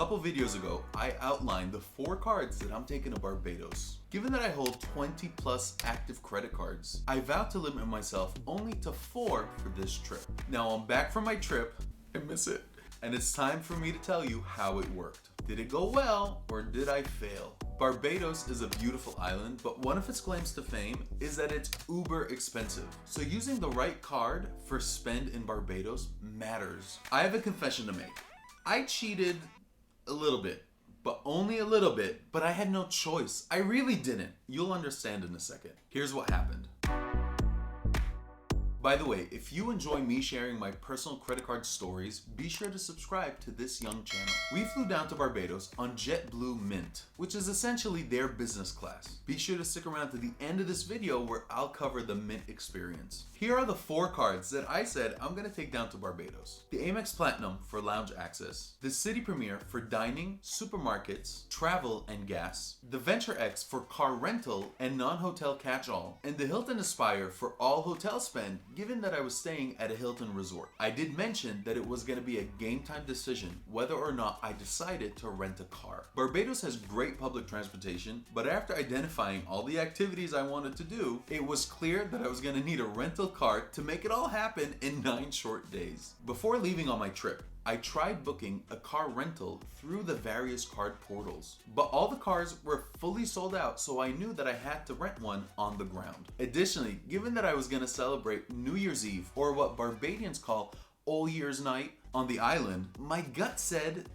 couple videos ago, I outlined the 4 cards that I'm taking to Barbados. Given that I hold 20 plus active credit cards, I vowed to limit myself only to 4 for this trip. Now I'm back from my trip, I miss it, and it's time for me to tell you how it worked. Did it go well or did I fail? Barbados is a beautiful island, but one of its claims to fame is that it's uber expensive. So using the right card for spend in Barbados matters. I have a confession to make. I cheated a little bit, but only a little bit, but I had no choice. I really didn't. You'll understand in a second. Here's what happened. By the way, if you enjoy me sharing my personal credit card stories, be sure to subscribe to this young channel. We flew down to Barbados on JetBlue Mint, which is essentially their business class. Be sure to stick around to the end of this video where I'll cover the Mint experience. Here are the 4 cards that I said I'm gonna take down to Barbados. The Amex Platinum for lounge access, the Citi Premier for dining, supermarkets, travel, and gas, the Venture X for car rental and non-hotel catch-all, and the Hilton Aspire for all hotel spend, given that I was staying at a Hilton resort. I did mention that it was going to be a game time decision whether or not I decided to rent a car. Barbados has great public transportation, but after identifying all the activities I wanted to do, it was clear that I was going to need a rental car to make it all happen in 9 short days. Before leaving on my trip, I tried booking a car rental through the various card portals, but all the cars were fully sold out, so I knew that I had to rent one on the ground. Additionally, given that I was going to celebrate New Year's Eve, or what Barbadians call All Year's Night, on the island, my gut said,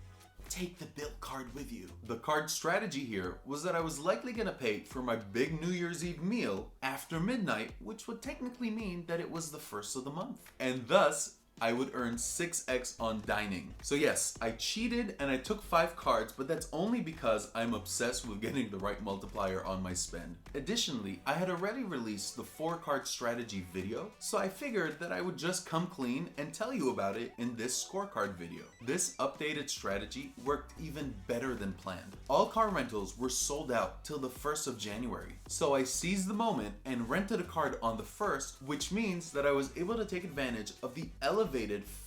take the bilt card with you. The card strategy here was that I was likely going to pay for my big New Year's Eve meal after midnight, which would technically mean that it was the first of the month, and thus I would earn 6x on dining. So yes, I cheated and I took 5 cards, but that's only because I'm obsessed with getting the right multiplier on my spend. Additionally, I had already released the 4 card strategy video, so I figured that I would just come clean and tell you about it in this scorecard video. This updated strategy worked even better than planned. All car rentals were sold out till the 1st of January. So I seized the moment and rented a card on the 1st, which means that I was able to take advantage of the elevated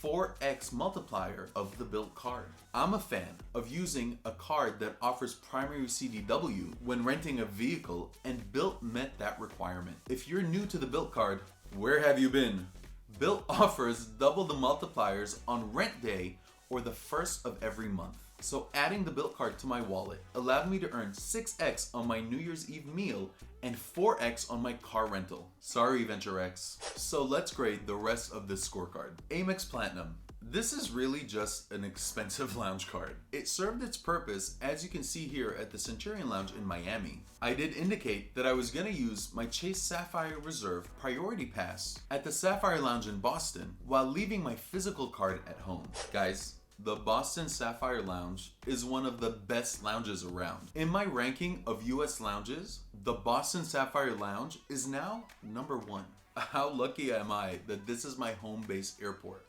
4x multiplier of the bilt card. I'm a fan of using a card that offers primary CDW when renting a vehicle, and bilt met that requirement. If you're new to the bilt card, where have you been? Bilt offers double the multipliers on rent day or the 1st of every month. So adding the bilt card to my wallet allowed me to earn 6x on my New Year's Eve meal and 4x on my car rental. Sorry, Venture X. So let's grade the rest of this scorecard. Amex Platinum. This is really just an expensive lounge card. It served its purpose, as you can see here at the Centurion Lounge in Miami. I did indicate that I was going to use my Chase Sapphire Reserve Priority Pass at the Sapphire Lounge in Boston while leaving my physical card at home. Guys, the Boston Sapphire Lounge is one of the best lounges around. In my ranking of US lounges, the Boston Sapphire Lounge is now number 1. How lucky am I that this is my home base airport?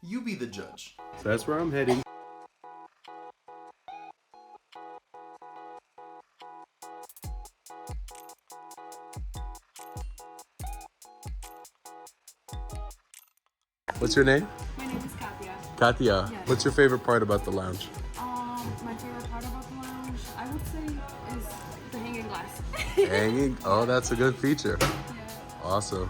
You be the judge. So that's where I'm heading. What's your name? My name is Katya. Katya. Yes. What's your favorite part about the lounge? My favorite part about the lounge, I would say, is the hanging glass. Hanging? Oh, that's a good feature. Yeah. Awesome.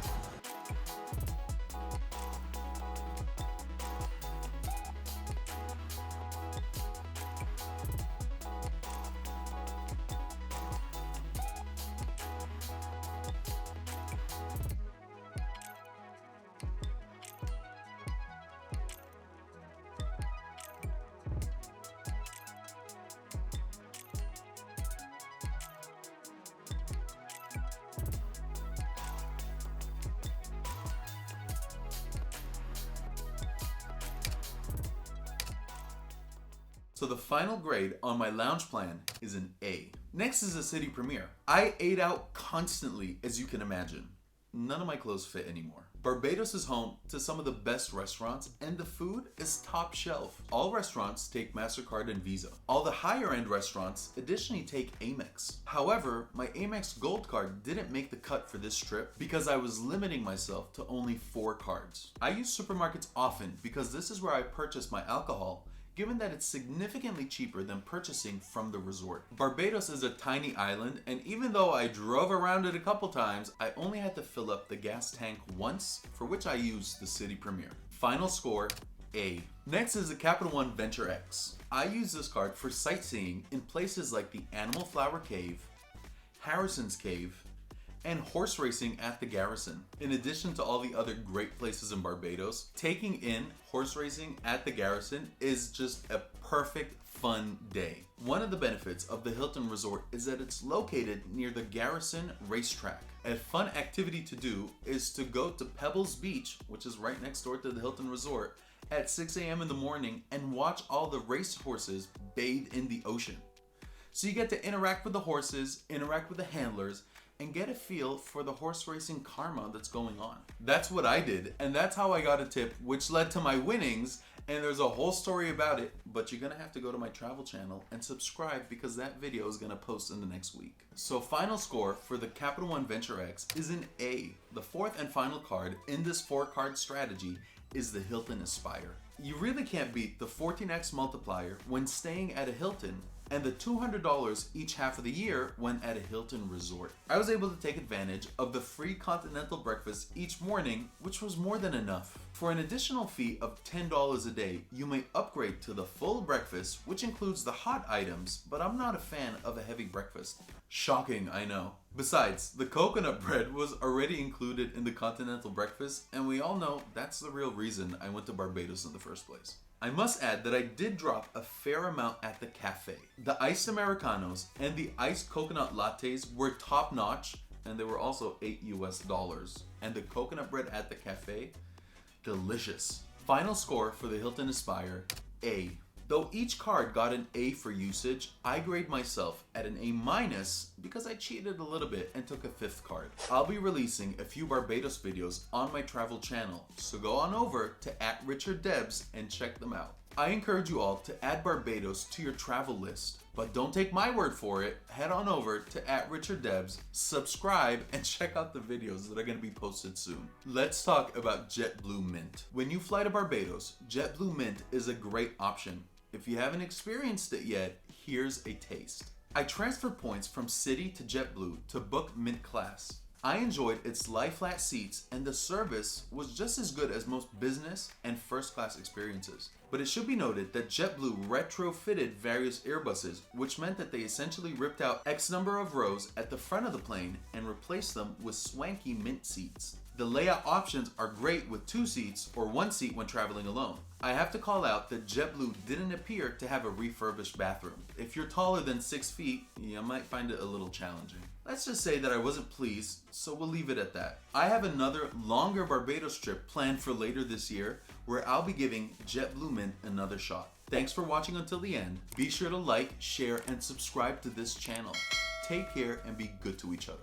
So the final grade on my lounge plan is an A. Next is the Citi Premier. I ate out constantly, as you can imagine. None of my clothes fit anymore. Barbados is home to some of the best restaurants, and the food is top shelf. All restaurants take MasterCard and Visa. All the higher end restaurants additionally take Amex. However, my Amex Gold card didn't make the cut for this trip because I was limiting myself to only 4 cards. I use supermarkets often because this is where I purchase my alcohol, given that it's significantly cheaper than purchasing from the resort. Barbados is a tiny island, and even though I drove around it a couple times, I only had to fill up the gas tank once, for which I used the Citi Premier. Final score, A. Next is the Capital One Venture X. I use this card for sightseeing in places like the Animal Flower Cave, Harrison's Cave, and horse racing at the Garrison. In addition to all the other great places in Barbados, taking in horse racing at the Garrison is just a perfect fun day. One of the benefits of the Hilton Resort is that it's located near the Garrison racetrack. A fun activity to do is to go to Pebbles Beach, which is right next door to the Hilton Resort, at 6 a.m. in the morning and watch all the race horses bathe in the ocean. So you get to interact with the horses, interact with the handlers, and get a feel for the horse racing karma that's going on. That's what I did, and that's how I got a tip, which led to my winnings, and there's a whole story about it, but you're gonna have to go to my travel channel and subscribe because that video is gonna post in the next week. So final score for the Capital One Venture X is an A. The fourth and final card in this 4-card strategy is the Hilton Aspire. You really can't beat the 14x multiplier when staying at a Hilton and the $200 each half of the year when at a Hilton resort. I was able to take advantage of the free continental breakfast each morning, which was more than enough. For an additional fee of $10 a day, you may upgrade to the full breakfast, which includes the hot items, but I'm not a fan of a heavy breakfast. Shocking, I know. Besides, the coconut bread was already included in the continental breakfast, and we all know that's the real reason I went to Barbados in the first place. I must add that I did drop a fair amount at the cafe. The iced Americanos and the iced coconut lattes were top notch, and they were also $8 US. And the coconut bread at the cafe, delicious. Final score for the Hilton Aspire, A. Though each card got an A for usage, I grade myself at an A- because I cheated a little bit and took a 5th card. I'll be releasing a few Barbados videos on my travel channel, so go on over to @RichardDebs and check them out. I encourage you all to add Barbados to your travel list, but don't take my word for it. Head on over to @RichardDebs, subscribe, and check out the videos that are going to be posted soon. Let's talk about JetBlue Mint. When you fly to Barbados, JetBlue Mint is a great option. If you haven't experienced it yet, here's a taste. I transferred points from Citi to JetBlue to book Mint class. I enjoyed its lie-flat seats, and the service was just as good as most business and first class experiences. But it should be noted that JetBlue retrofitted various Airbuses, which meant that they essentially ripped out X number of rows at the front of the plane and replaced them with swanky Mint seats. The layout options are great with 2 seats or 1 seat when traveling alone. I have to call out that JetBlue didn't appear to have a refurbished bathroom. If you're taller than 6 feet, you might find it a little challenging. Let's just say that I wasn't pleased, so we'll leave it at that. I have another longer Barbados trip planned for later this year, where I'll be giving JetBlue Mint another shot. Thanks for watching until the end. Be sure to like, share, and subscribe to this channel. Take care and be good to each other.